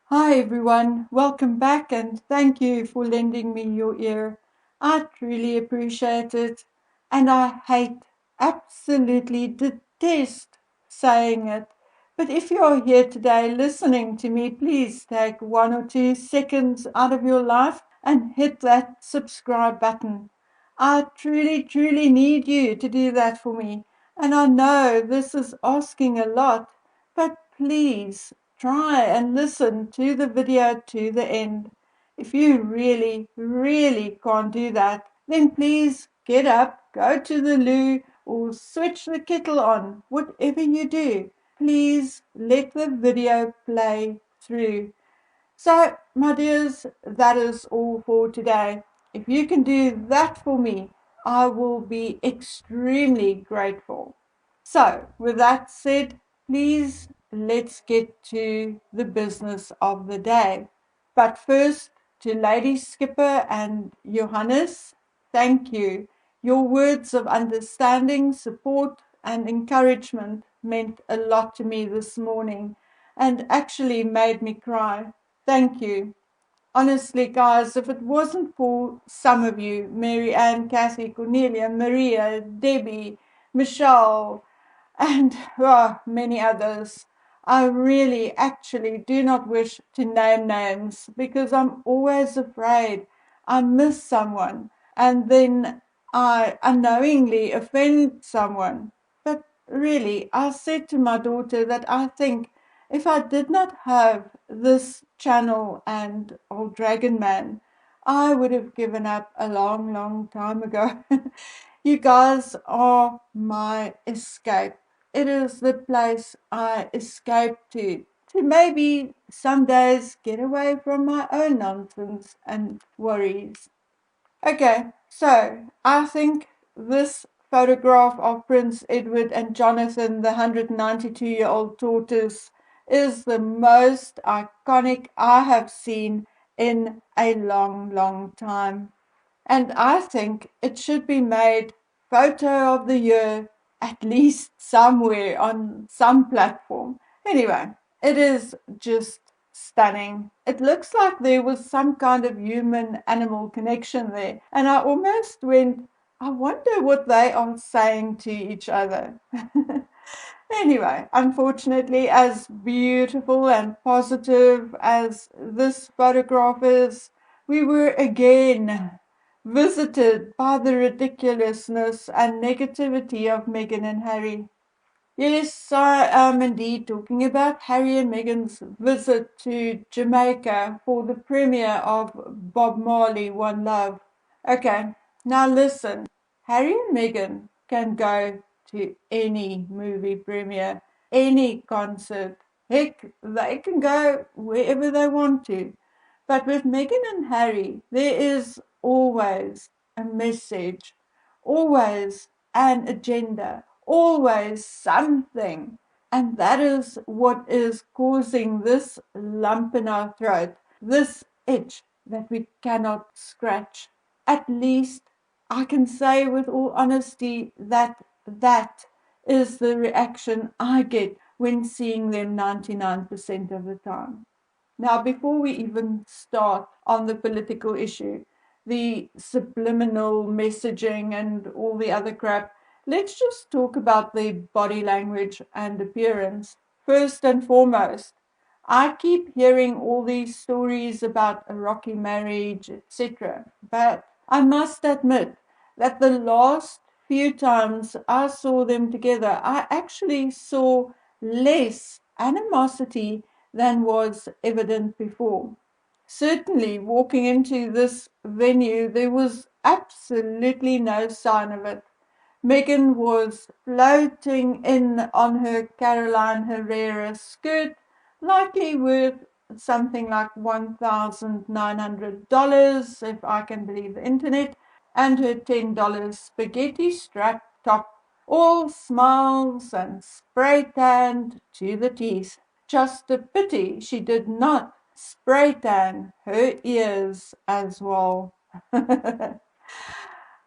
Hi everyone, welcome back and thank you for lending me your ear. I truly appreciate it and I absolutely detest saying it. But if you're here today listening to me, please take 1 or 2 seconds out of your life and hit that subscribe button. I truly need you to do that for me. And I know this is asking a lot, but please try and listen to the video to the end. If you really can't do that, then please get up, go to the loo, or switch the kettle on. Whatever you do, please let the video play through. So, my dears, that is all for today. If you can do that for me, I will be extremely grateful. So, with that said, please let's get to the business of the day. But first, to Lady Skipper and Johannes, thank you. Your words of understanding, support, and encouragement meant a lot to me this morning and actually made me cry. Thank you. Honestly, guys, if it wasn't for some of you, Mary Ann, Kathy, Cornelia, Maria, Debbie, Michelle, and many others, I really actually do not wish to name names because I'm always afraid I miss someone and then I unknowingly offend someone. But really, I said to my daughter that I think if I did not have this channel and old Dragon Man, I would have given up a long time ago. You guys are my escape. It is the place I escape to maybe some days get away from my own nonsense and worries. Okay, so I think this photograph of Prince Edward and Jonathan, the 192-year-old tortoise, is the most iconic I have seen in a long time. And I think it should be made photo of the year at least somewhere on some platform. Anyway, it is just stunning. It looks like there was some kind of human animal connection there. And I almost went, I wonder what they are saying to each other. Anyway, unfortunately, as beautiful and positive as this photograph is, we were again visited by the ridiculousness and negativity of Meghan and Harry. Yes, I am indeed talking about Harry and Meghan's visit to Jamaica for the premiere of Bob Marley One Love. Okay, now listen. Harry and Meghan can go to any movie premiere, any concert. Heck, they can go wherever they want to. But with Meghan and Harry, there is always a message, always an agenda, always something. And that is what is causing this lump in our throat, this itch that we cannot scratch. At least I can say with all honesty that that is the reaction I get when seeing them 99% of the time. Now, before we even start on the political issue, the subliminal messaging and all the other crap, let's just talk about the body language and appearance. First and foremost, I keep hearing all these stories about a rocky marriage, etc. But I must admit that the last few times I saw them together, I actually saw less animosity than was evident before. Certainly, walking into this venue, there was absolutely no sign of it. Meghan was floating in on her Caroline Herrera skirt, likely worth something like $1,900, if I can believe the internet, and her $10 spaghetti strap top, all smiles and spray tanned to the teeth. Just a pity she did not spray tan her ears as well.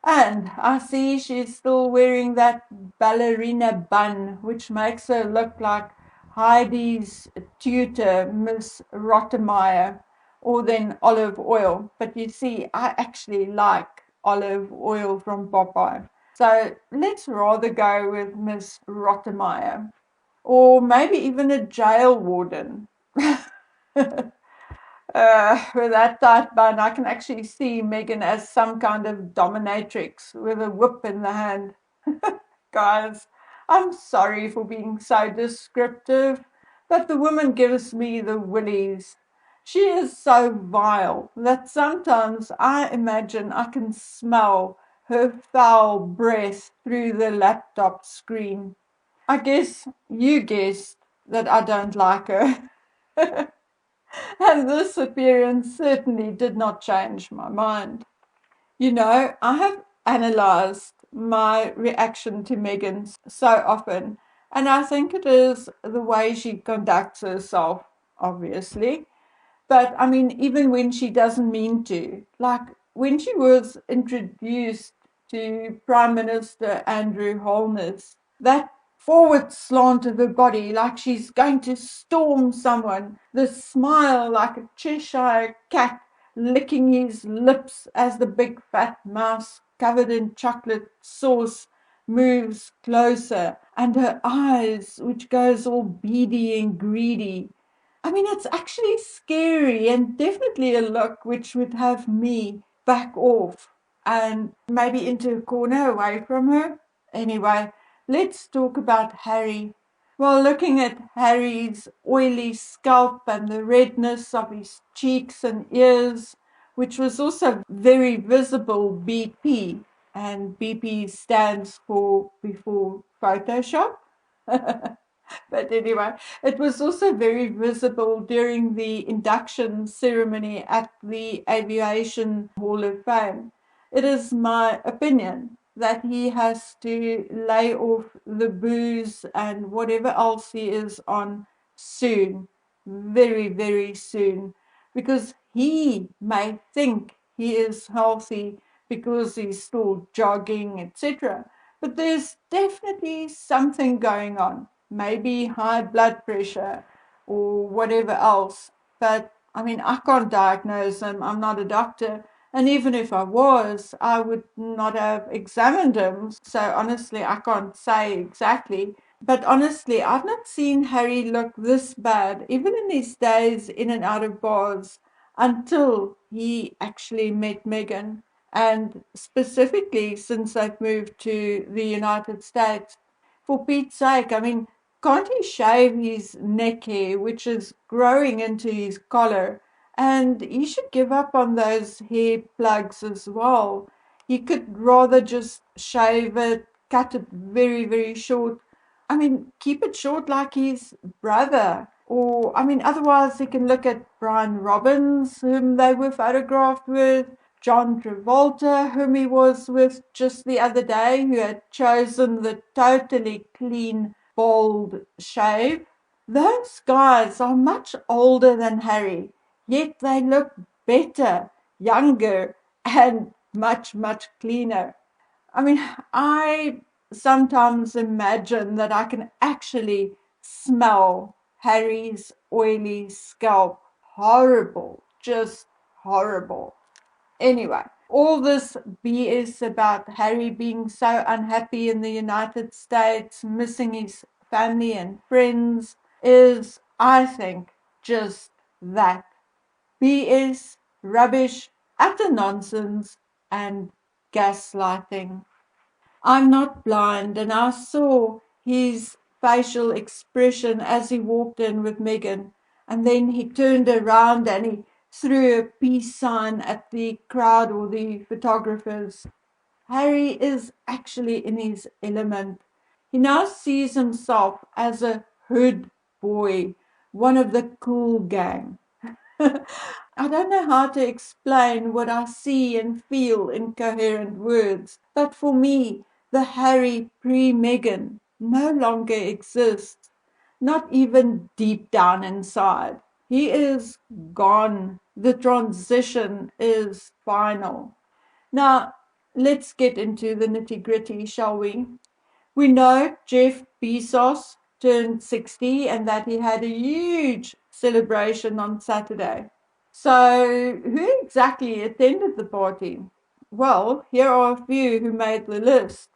And I see she's still wearing that ballerina bun, which makes her look like Heidi's tutor, Miss Rottermeier, or then olive oil. But you see, I actually like olive oil from Popeye. So let's rather go with Miss Rottermeier, or maybe even a jail warden. With that tight bun, I can actually see Meghan as some kind of dominatrix with a whip in the hand. Guys, I'm sorry for being so descriptive, but the woman gives me the willies. She is so vile that sometimes I imagine I can smell her foul breath through the laptop screen. I guess you guessed that I don't like her. And this appearance certainly did not change my mind. You know, I have analyzed my reaction to Meghan so often, and I think it is the way she conducts herself, obviously. But I mean, even when she doesn't mean to, like when she was introduced to Prime Minister Andrew Holness, that forward slant of her body, like she's going to storm someone, the smile like a Cheshire cat licking his lips as the big fat mouse covered in chocolate sauce moves closer, and her eyes, which goes all beady and greedy. I mean, it's actually scary and definitely a look which would have me back off and maybe into a corner away from her. Anyway, let's talk about Harry. Well, looking at Harry's oily scalp and the redness of his cheeks and ears, which was also very visible BP, and BP stands for before Photoshop. But anyway, it was also very visible during the induction ceremony at the Aviation Hall of Fame. It is my opinion that he has to lay off the booze and whatever else he is on soon, very, very soon, because he may think he is healthy because he's still jogging, etc. But there's definitely something going on, maybe high blood pressure or whatever else. But I mean, I can't diagnose him. I'm not a doctor. And even if I was, I would not have examined him. So honestly, I can't say exactly. But honestly, I've not seen Harry look this bad, even in his days in and out of bars, until he actually met Meghan. And specifically since they've moved to the United States. For Pete's sake, I mean, can't he shave his neck hair, which is growing into his collar? And he should give up on those hair plugs as well. He could rather just shave it, cut it very, very short. I mean, keep it short like his brother. Or, I mean, otherwise he can look at Brian Robbins, whom they were photographed with, John Travolta, whom he was with just the other day, who had chosen the totally clean, bald shave. Those guys are much older than Harry, yet they look better, younger, and much, much cleaner. I mean, I sometimes imagine that I can actually smell Harry's oily scalp. Horrible, just horrible. Anyway, all this BS about Harry being so unhappy in the United States, missing his family and friends, is, I think, just that. BS, rubbish, utter nonsense, and gaslighting. I'm not blind, and I saw his facial expression as he walked in with Meghan, and then he turned around and he threw a peace sign at the crowd or the photographers. Harry is actually in his element. He now sees himself as a hood boy, one of the cool gang. I don't know how to explain what I see and feel in coherent words, but for me, the Harry pre-Meghan no longer exists, not even deep down inside. He is gone. The transition is final. Now, let's get into the nitty gritty, shall we? We know Jeff Bezos turned 60 and that he had a huge celebration on Saturday. So, who exactly attended the party? Well, here are a few who made the list.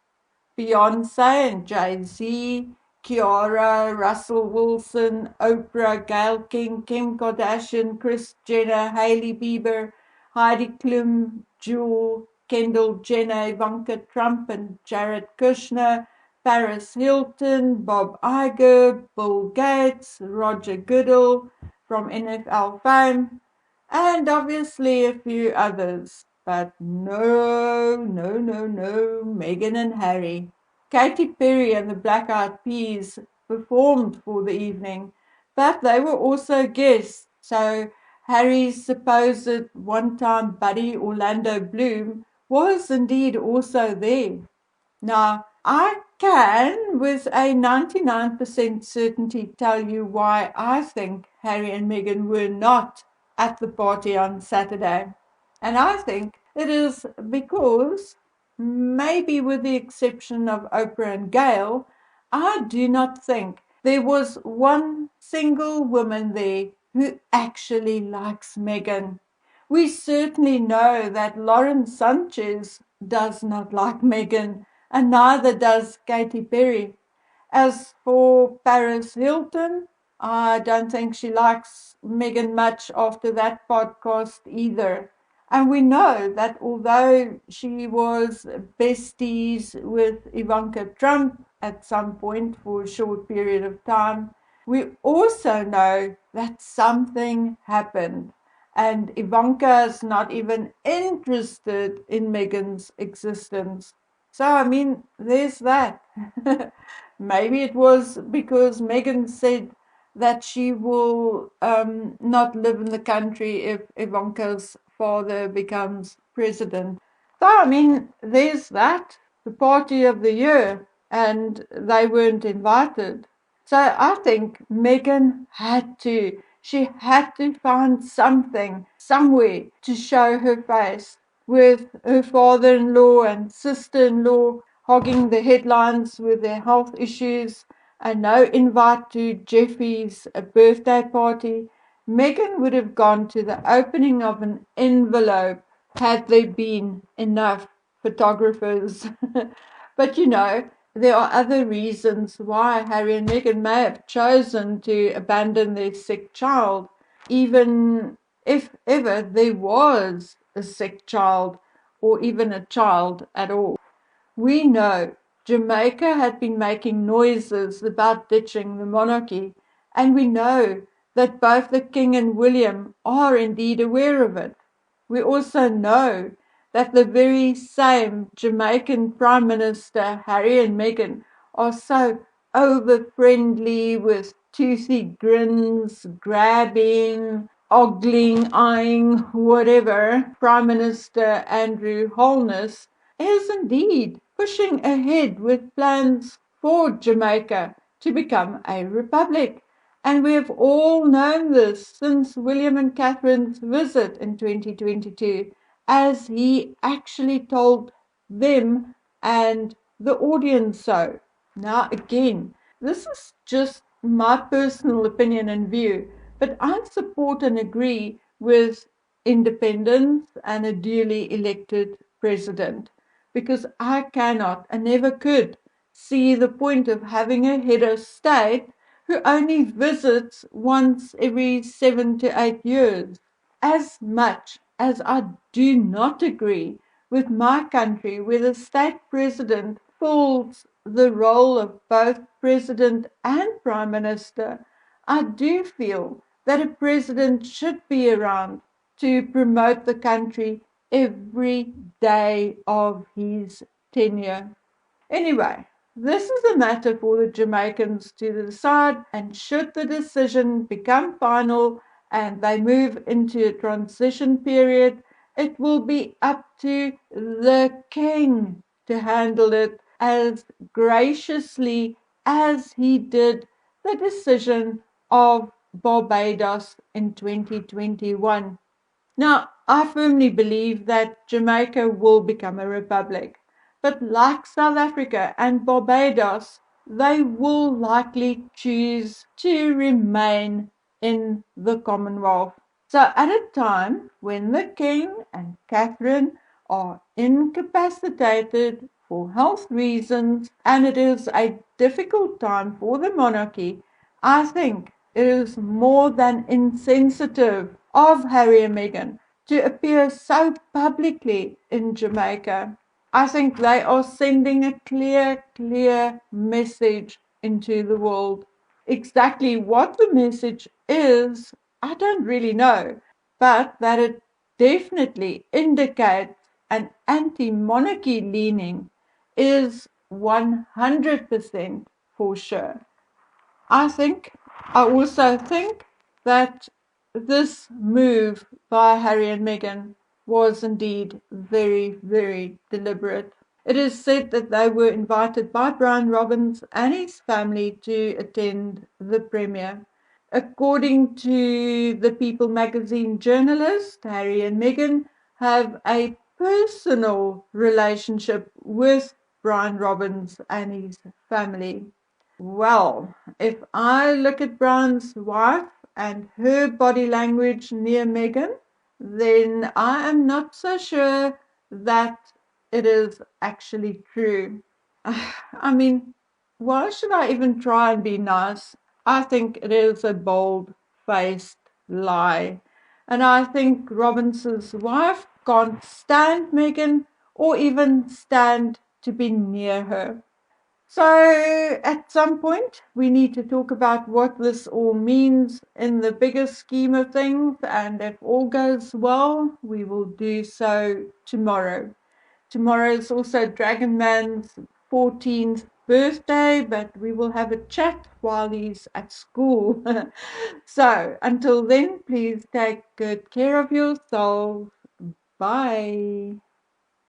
Beyonce and Jay-Z, Kiara, Russell Wilson, Oprah, Gayle King, Kim Kardashian, Kris Jenner, Hailey Bieber, Heidi Klum, Jewel, Kendall Jenner, Ivanka Trump and Jared Kushner, Paris Hilton, Bob Iger, Bill Gates, Roger Goodell from NFL fame, and obviously a few others. But no, Meghan and Harry. Katy Perry and the Black Eyed Peas performed for the evening, but they were also guests. So Harry's supposed one-time buddy Orlando Bloom was indeed also there. Now, I can, with a 99% certainty, tell you why I think Harry and Meghan were not at the party on Saturday. And I think it is because, maybe with the exception of Oprah and Gayle, I do not think there was one single woman there who actually likes Meghan. We certainly know that Lauren Sanchez does not like Meghan, and neither does Katy Perry. As for Paris Hilton, I don't think she likes Meghan much after that podcast either. And we know that although she was besties with Ivanka Trump at some point for a short period of time, we also know that something happened. And Ivanka is not even interested in Meghan's existence. So, I mean, there's that. Maybe it was because Meghan said that she will not live in the country if Ivanka's father becomes president. So, I mean, there's that, the party of the year, and they weren't invited. So I think Meghan had to. She had to find something, somewhere to show her face, with her father-in-law and sister-in-law hogging the headlines with their health issues and no invite to Jeffy's birthday party. Meghan would have gone to the opening of an envelope had there been enough photographers. But there are other reasons why Harry and Meghan may have chosen to abandon their sick child, even if ever there was a sick child or even a child at all. We know Jamaica had been making noises about ditching the monarchy, and we know that both the King and William are indeed aware of it. We also know that the very same Jamaican Prime Minister Harry and Meghan are so over friendly with toothy grins, grabbing, ogling, eyeing, whatever. Prime Minister Andrew Holness is indeed pushing ahead with plans for Jamaica to become a republic. And we have all known this since William and Catherine's visit in 2022, as he actually told them and the audience so. Now, again, this is just my personal opinion and view, but I support and agree with independence and a duly elected president because I cannot and never could see the point of having a head of state who only visits once every 7 to 8 years. As much as I do not agree with my country where the state president fills the role of both president and prime minister, I do feel that a president should be around to promote the country every day of his tenure. Anyway, this is a matter for the Jamaicans to decide, and should the decision become final and they move into a transition period, it will be up to the King to handle it as graciously as he did the decision of Barbados in 2021. Now, I firmly believe that Jamaica will become a republic. But like South Africa and Barbados, they will likely choose to remain in the Commonwealth. So, at a time when the King and Catherine are incapacitated for health reasons and it is a difficult time for the monarchy, I think it is more than insensitive of Harry and Meghan to appear so publicly in Jamaica. I think they are sending a clear message into the world. Exactly what the message is, I don't really know, but that it definitely indicates an anti monarchy leaning is 100% for sure. I also think that this move by Harry and Meghan was indeed very deliberate. It is said that they were invited by Brian Robbins and his family to attend the premiere. According to the People magazine journalist, Harry and Meghan have a personal relationship with Brian Robbins and his family. Well, if I look at Brian's wife and her body language near Meghan, then I am not so sure that it is actually true. I mean, why should I even try and be nice? I think it is a bold faced lie. And I think Robinson's wife can't stand Meghan or even stand to be near her. So, at some point, we need to talk about what this all means in the bigger scheme of things, and if all goes well, we will do so tomorrow. Tomorrow is also Dragon Man's 14th birthday, but we will have a chat while he's at school. So, until then, please take good care of yourself. Bye.